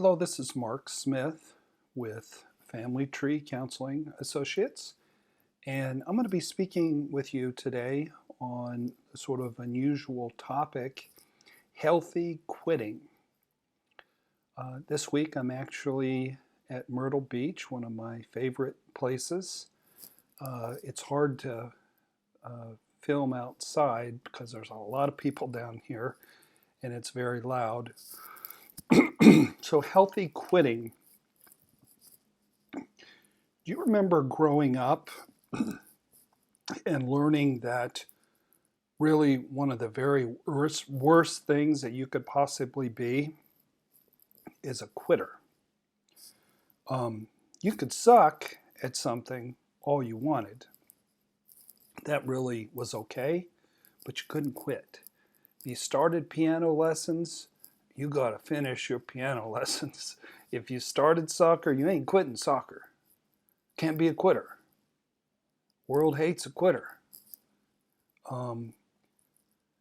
Hello, this is Mark Smith with Family Tree Counseling Associates, and I'm going to be speaking with you today on a sort of unusual topic, healthy quitting. This week I'm actually at Myrtle Beach, one of my favorite places. It's hard to film outside because there's a lot of people down here and it's very loud. So healthy quitting. Do you remember growing up and learning that really one of the very worst things that you could possibly be is a quitter? You could suck at something all you wanted. That really was okay, but you couldn't quit. You started piano lessons, you got to finish your piano lessons. If you started soccer, you ain't quitting soccer. Can't be a quitter. World hates a quitter.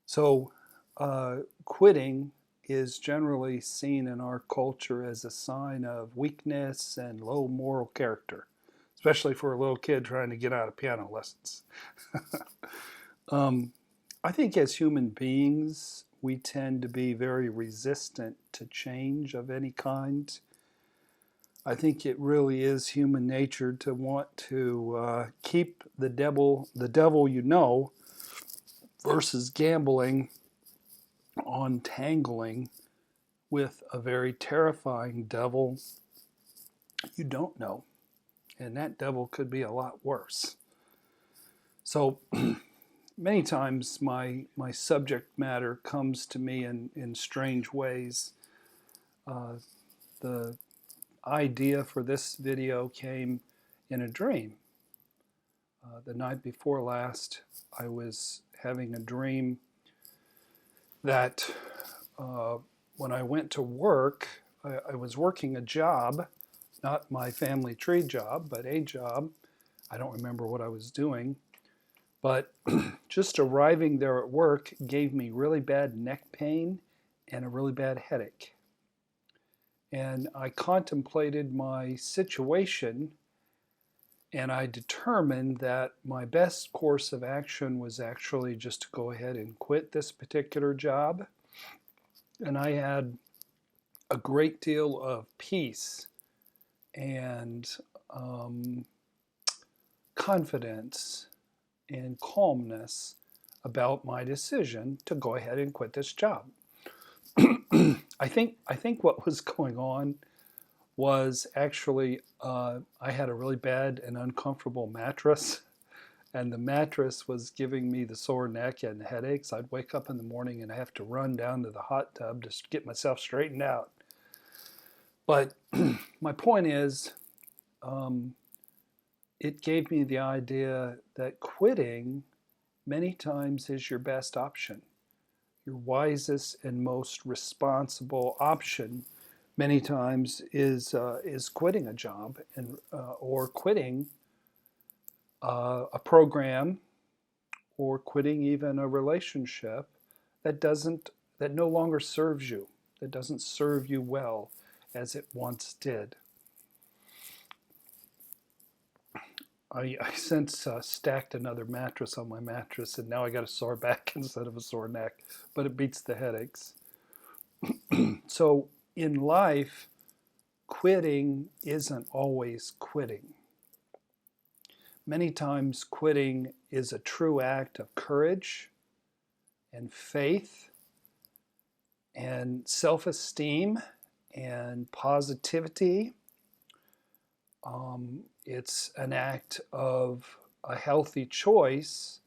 So quitting is generally seen in our culture as a sign of weakness and low moral character, especially for a little kid trying to get out of piano lessons. I think as human beings, we tend to be very resistant to change of any kind. I think it really is human nature to want to keep the devil you know, versus gambling on tangling with a very terrifying devil you don't know. And that devil could be a lot worse. So many times my subject matter comes to me in strange ways. The idea for this video came in a dream. The night before last, I was having a dream that when I went to work, I was working a job, not my family tree job, but a job. I don't remember what I was doing, but just arriving there at work gave me really bad neck pain and a really bad headache. And I contemplated my situation, and I determined that my best course of action was actually just to go ahead and quit this particular job. And I had a great deal of peace and confidence and calmness about my decision to go ahead and quit this job. I think what was going on was actually I had a really bad and uncomfortable mattress, and the mattress was giving me the sore neck and headaches. I'd wake up in the morning and have to run down to the hot tub to get myself straightened out. But my point is, it gave me the idea that quitting many times is your best option. Your wisest and most responsible option many times is quitting a job and or quitting a program, or quitting even a relationship that no longer serves you, that doesn't serve you well as it once did. I since stacked another mattress on my mattress, and now I got a sore back instead of a sore neck, but it beats the headaches. So in life, quitting isn't always quitting. Many times quitting is a true act of courage and faith and self-esteem and positivity. It's an act of a healthy choice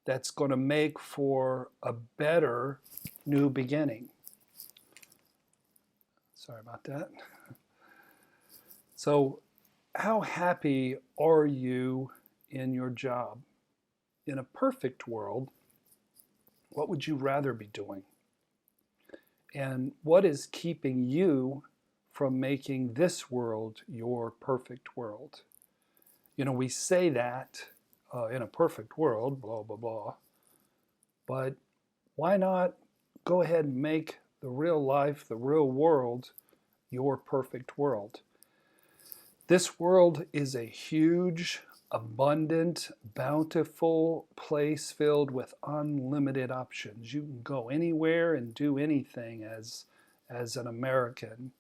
that's going to make for a better new beginning. Sorry about that. So, how happy are you in your job? In a perfect world, what would you rather be doing? And what is keeping you from making this world your perfect world? You know, we say that in a perfect world, blah, blah, blah. But why not go ahead and make the real life, the real world, your perfect world. This world is a huge, abundant, bountiful place filled with unlimited options. You can go anywhere and do anything as an American.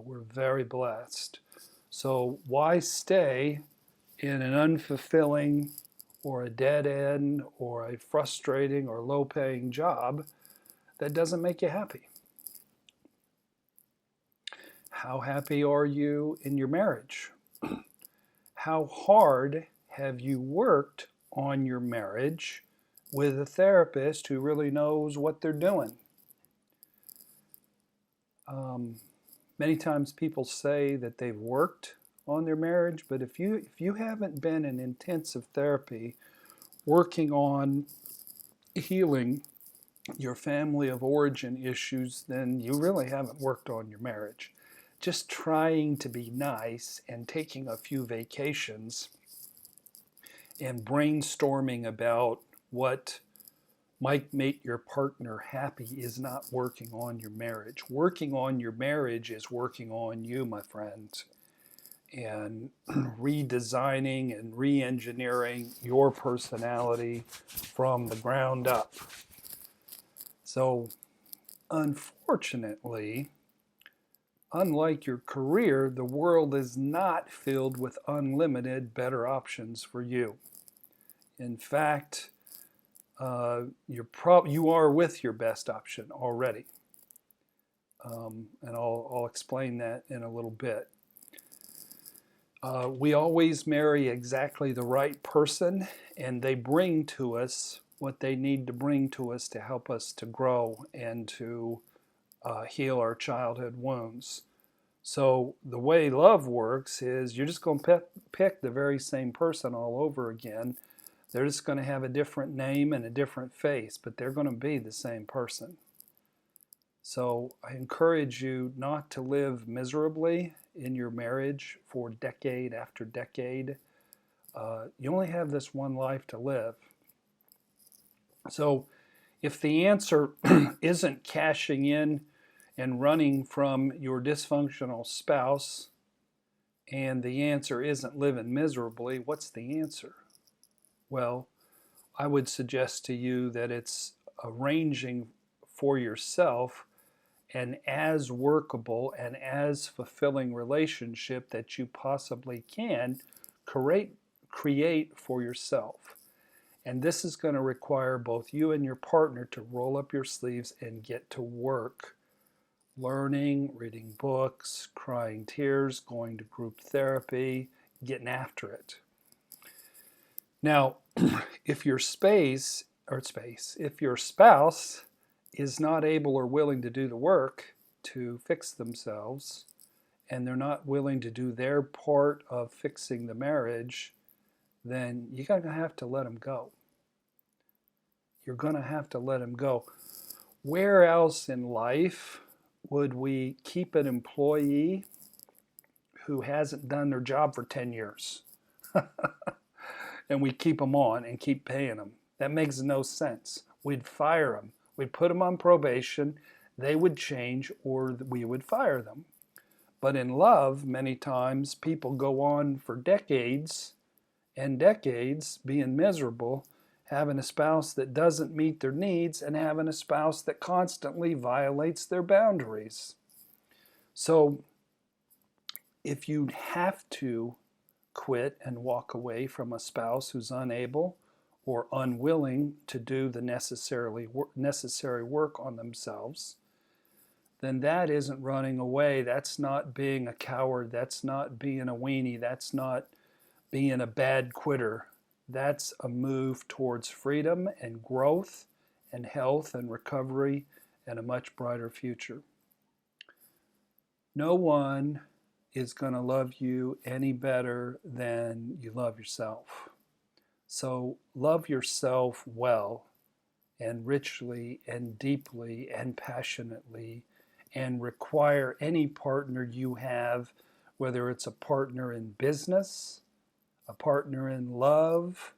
We're very blessed. So why stay in an unfulfilling or a dead end or a frustrating or low paying job that doesn't make you happy? How happy are you in your marriage? How hard have you worked on your marriage with a therapist who really knows what they're doing? Many times people say that they've worked on their marriage, but if you haven't been in intensive therapy working on healing your family of origin issues, then you really haven't worked on your marriage. Just trying to be nice and taking a few vacations and brainstorming about what might make your partner happy is not working on your marriage. Working on your marriage is working on you, my friends, and redesigning and re-engineering your personality from the ground up. So, unfortunately, unlike your career, the world is not filled with unlimited better options for you. In fact, you are with your best option already. And I'll explain that in a little bit. We always marry exactly the right person, and they bring to us what they need to bring to us to help us to grow and to heal our childhood wounds. So the way love works is you're just going to pick the very same person all over again. They're just going to have a different name and a different face, but they're going to be the same person. So I encourage you not to live miserably in your marriage for decade after decade. You only have this one life to live. So if the answer isn't cashing in and running from your dysfunctional spouse, and the answer isn't living miserably, what's the answer? Well, I would suggest to you that it's arranging for yourself an as workable and as fulfilling relationship that you possibly can create for yourself. And this is going to require both you and your partner to roll up your sleeves and get to work. Learning, reading books, crying tears, going to group therapy, getting after it. Now, if your spouse is not able or willing to do the work to fix themselves, and they're not willing to do their part of fixing the marriage, then you're going to have to let them go. You're going to have to let them go. Where else in life would we keep an employee who hasn't done their job for 10 years? And we keep them on and keep paying them. That makes no sense. We'd fire them. We'd put them on probation. They would change, or we would fire them. But in love, many times people go on for decades and decades being miserable, having a spouse that doesn't meet their needs and having a spouse that constantly violates their boundaries. So if you have to quit and walk away from a spouse who's unable or unwilling to do the necessary work on themselves, then that isn't running away. That's not being a coward. That's not being a weenie. That's not being a bad quitter. That's a move towards freedom and growth and health and recovery and a much brighter future. No one is going to love you any better than you love yourself. So love yourself well and richly and deeply and passionately, and require any partner you have, whether it's a partner in business, a partner in love,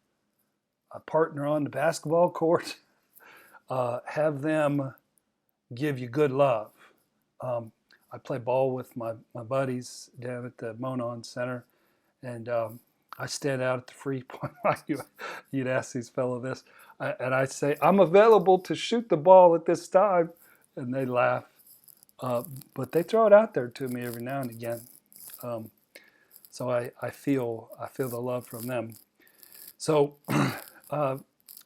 a partner on the basketball court, have them give you good love. I play ball with my buddies down at the Monon Center, and I stand out at the free point line. You'd ask these fellows this, and I say, I'm available to shoot the ball at this time, and they laugh. But they throw it out there to me every now and again. So I feel the love from them. So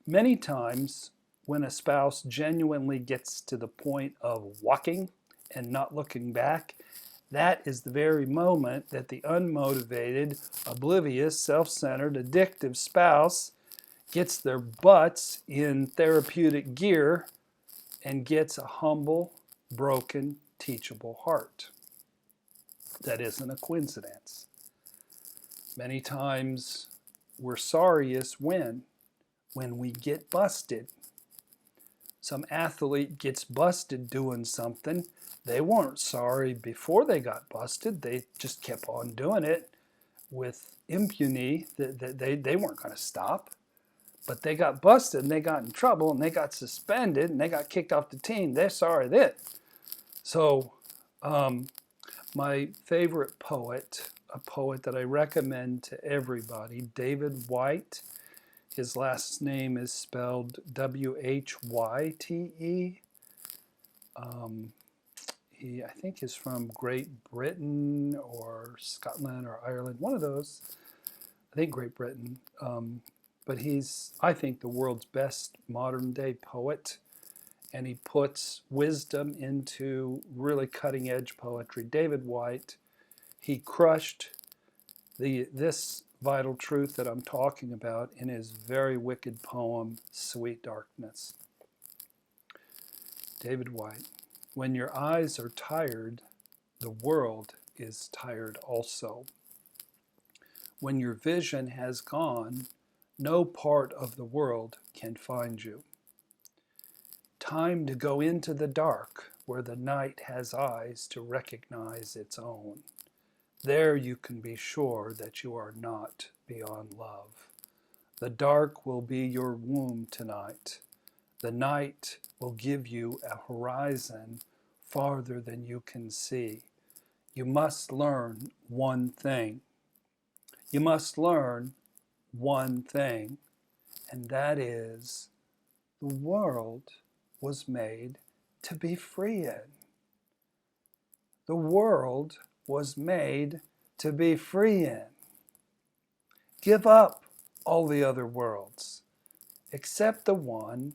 many times when a spouse genuinely gets to the point of walking and not looking back, that is the very moment that the unmotivated, oblivious, self-centered, addictive spouse gets their butts in therapeutic gear and gets a humble, broken, teachable heart. That isn't a coincidence. Many times we're sorriest when we get busted. Some athlete gets busted doing something. They weren't sorry before they got busted. They just kept on doing it with impunity. They weren't going to stop. But they got busted and they got in trouble and they got suspended and they got kicked off the team. They're sorry then. So my favorite poet, a poet that I recommend to everybody, David Whyte. His last name is spelled W-H-Y-T-E. He, I think, is from Great Britain or Scotland or Ireland, one of those. I think Great Britain. But he's, I think, the world's best modern-day poet, and he puts wisdom into really cutting-edge poetry. David Whyte, he crushed this vital truth that I'm talking about in his very wicked poem, Sweet Darkness. David Whyte, when your eyes are tired, the world is tired also. When your vision has gone, no part of the world can find you. Time to go into the dark where the night has eyes to recognize its own. There you can be sure that you are not beyond love. The dark will be your womb tonight. The night will give you a horizon farther than you can see. You must learn one thing. You must learn one thing, and that is the world was made to be free in. The world was made to be free in. Give up all the other worlds, except the one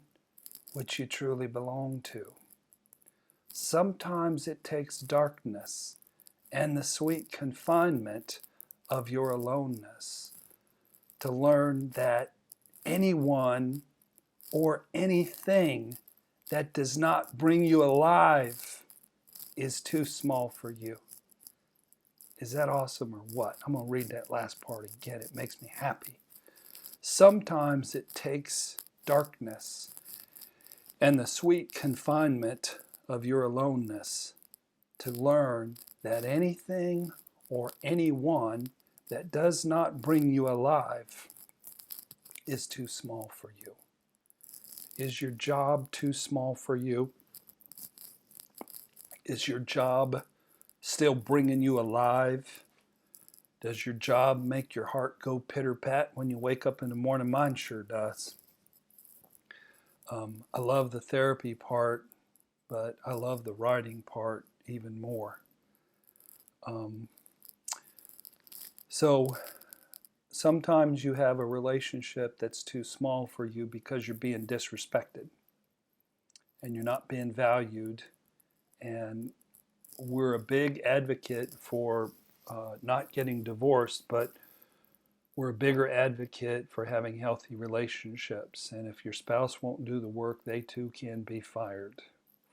which you truly belong to. Sometimes it takes darkness and the sweet confinement of your aloneness to learn that anyone or anything that does not bring you alive is too small for you. Is that awesome or what? I'm going to read that last part again. It makes me happy. Sometimes it takes darkness and the sweet confinement of your aloneness to learn that anything or anyone that does not bring you alive is too small for you. Is your job too small for you? Is your job still bringing you alive? Does your job make your heart go pitter-pat when you wake up in the morning? Mine sure does. I love the therapy part, but I love the writing part even more. So sometimes you have a relationship that's too small for you because you're being disrespected and you're not being valued. And we're a big advocate for not getting divorced, but we're a bigger advocate for having healthy relationships. And if your spouse won't do the work, they too can be fired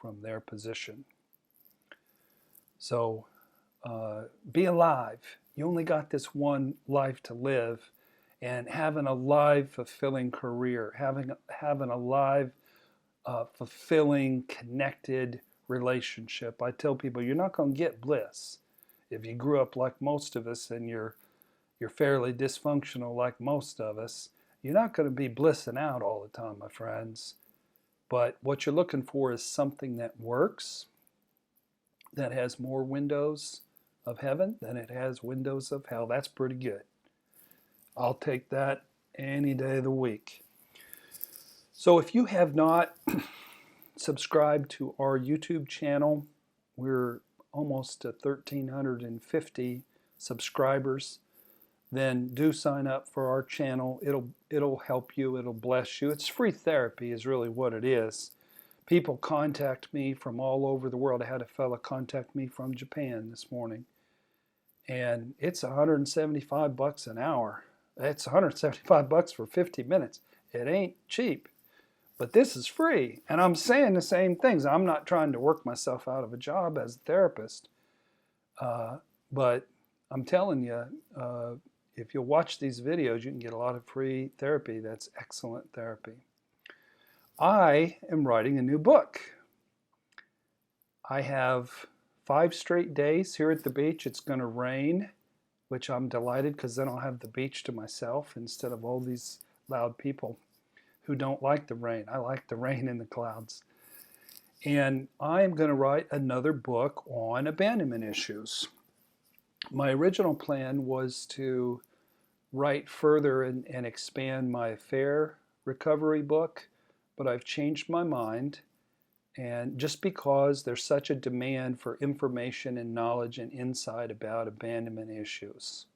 from their position. So be alive. You only got this one life to live, and having a live, fulfilling career, having a live, fulfilling, connected relationship. I tell people you're not going to get bliss if you grew up like most of us and you're fairly dysfunctional like most of us. You're not going to be blissing out all the time, my friends. But what you're looking for is something that works, that has more windows of heaven than it has windows of hell. That's pretty good. I'll take that any day of the week. So if you have not subscribed to our YouTube channel, we're almost at 1,350 subscribers, then do sign up for our channel. It'll help you. It'll bless you. It's free therapy is really what it is. People contact me from all over the world. I had a fella contact me from Japan this morning, and it's $175 an hour. It's $175 for 50 minutes. It ain't cheap, but this is free. And I'm saying the same things. I'm not trying to work myself out of a job as a therapist, but I'm telling you, if you'll watch these videos, you can get a lot of free therapy. That's excellent therapy. I am writing a new book. I have 5 straight days here at the beach. It's going to rain, which I'm delighted because then I'll have the beach to myself instead of all these loud people who don't like the rain. I like the rain in the clouds. And I'm going to write another book on abandonment issues. My original plan was to write further and expand my affair recovery book, but I've changed my mind, and just because there's such a demand for information and knowledge and insight about abandonment issues.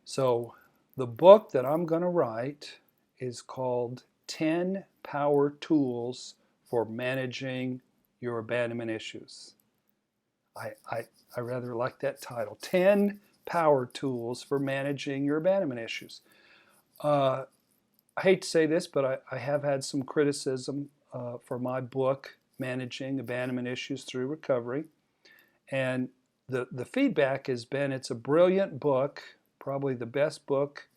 So the book that I'm going to write is called 10 Power Tools for Managing Your Abandonment Issues. I rather like that title, 10 Power Tools for Managing Your Abandonment Issues. I hate to say this, but I have had some criticism for my book, Managing Abandonment Issues Through Recovery. And the feedback has been it's a brilliant book, probably the best book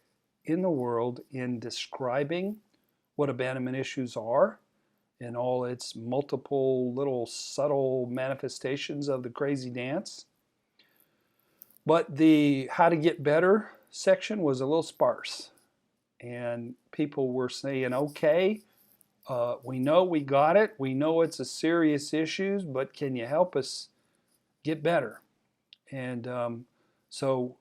in the world in describing what abandonment issues are in all its multiple little subtle manifestations of the crazy dance. But the how to get better section was a little sparse. And people were saying, okay, we know we got it. We know it's a serious issue, but can you help us get better? And so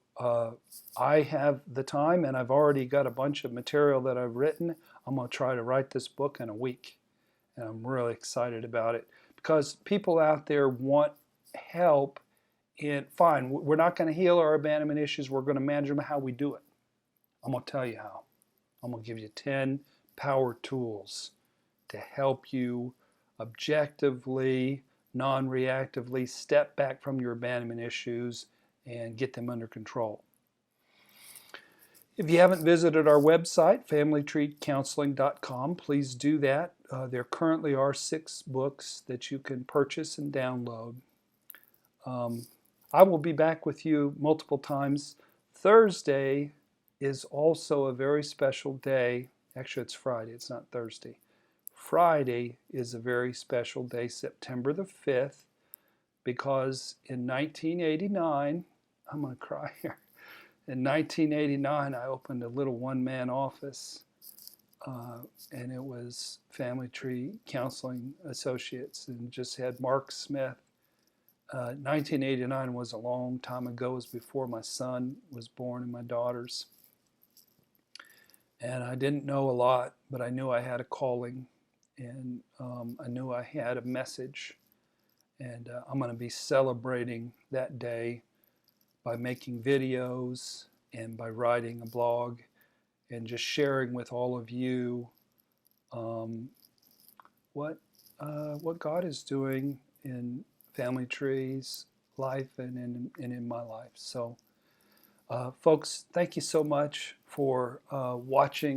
I have the time, and I've already got a bunch of material that I've written. I'm going to try to write this book in a week. And I'm really excited about it because people out there want help in, fine, we're not going to heal our abandonment issues. We're going to manage them how we do it. I'm going to tell you how. I'm going to give you 10 power tools to help you objectively, non-reactively step back from your abandonment issues and get them under control. If you haven't visited our website, familytreecounseling.com, please do that. There currently are 6 books that you can purchase and download. I will be back with you multiple times. Thursday is also a very special day. Actually, it's Friday. It's not Thursday. Friday is a very special day, September the 5th, because in 1989, I'm going to cry here. In 1989, I opened a little one-man office, and it was Family Tree Counseling Associates, and just had Mark Smith. 1989 was a long time ago. It was before my son was born and my daughters. And I didn't know a lot, but I knew I had a calling, and I knew I had a message. And I'm going to be celebrating that day by making videos and by writing a blog and just sharing with all of you what God is doing in Family Tree's life and in my life. So, folks, thank you so much for watching